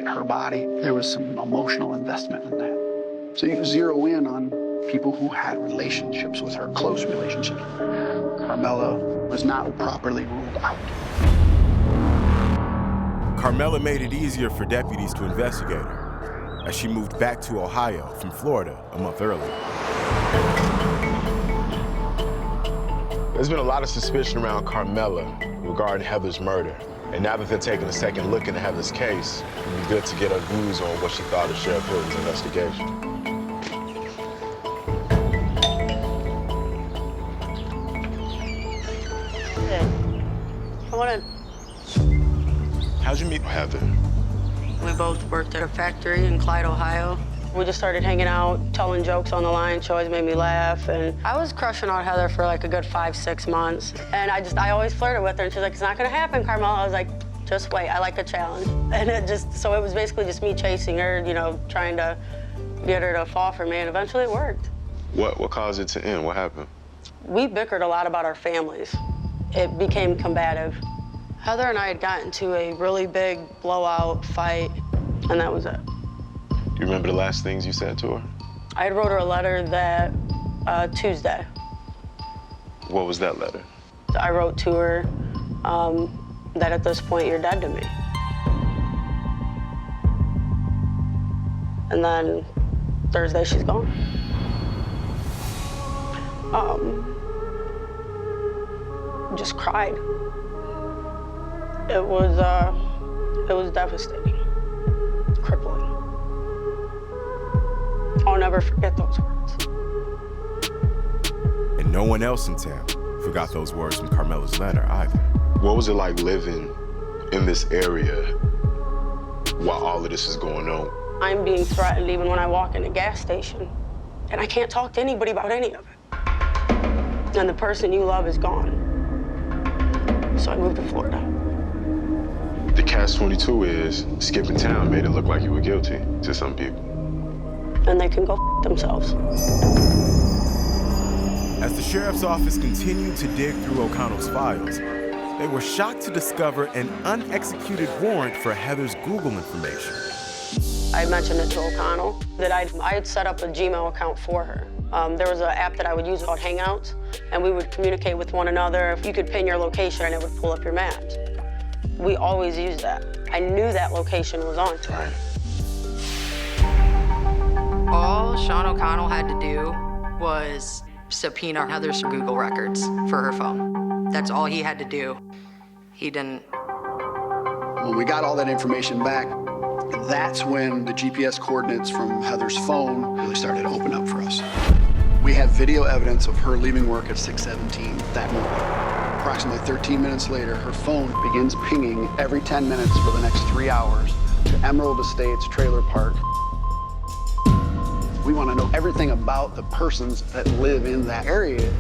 at her body. There was some emotional investment in that. So you can zero in on people who had relationships with her, close relationships. Carmella was not properly ruled out. Carmella made it easier for deputies to investigate her as she moved back to Ohio from Florida a month earlier. There's been a lot of suspicion around Carmella regarding Heather's murder. And now that they're taking a second look into Heather's case, it'd be good to get her views on what she thought of Sheriff Hilton's investigation. Come on in. How'd you meet Heather? We both worked at a factory in Clyde, Ohio. We just started hanging out, telling jokes on the line. She always made me laugh. And I was crushing on Heather for like a good 5-6 months. And I always flirted with her. And she's like, it's not gonna happen, Carmella. I was like, just wait, I like a challenge. And so it was basically just me chasing her, you know, trying to get her to fall for me. And eventually it worked. What caused it to end? What happened? We bickered a lot about our families. It became combative. Heather and I had gotten into a really big blowout fight, and that was it. Do you remember the last things you said to her? I had wrote her a letter that Tuesday. What was that letter? I wrote to her that at this point, you're dead to me. And then Thursday, she's gone. Just cried. It was devastating, crippling. I'll never forget those words. And no one else in town forgot those words from Carmella's letter either. What was it like living in this area while all of this is going on? I'm being threatened even when I walk in a gas station, and I can't talk to anybody about any of it. And the person you love is gone. So I moved to Florida. The catch-22 is skipping town made it look like you were guilty to some people. And they can go themselves. As the sheriff's office continued to dig through O'Connell's files, they were shocked to discover an unexecuted warrant for Heather's Google information. I mentioned it to O'Connell that I had set up a Gmail account for her. There was an app that I would use called Hangouts, and we would communicate with one another. You could pin your location and it would pull up your maps. We always used that. I knew that location was on to her. All Sean O'Connell had to do was subpoena Heather's Google records for her phone. That's all he had to do. He didn't. When we got all that information back, that's when the GPS coordinates from Heather's phone really started to open up for us. We have video evidence of her leaving work at 6:17 that morning. Approximately 13 minutes later, her phone begins pinging every 10 minutes for the next 3 hours to Emerald Estates Trailer Park. We want to know everything about the persons that live in that area.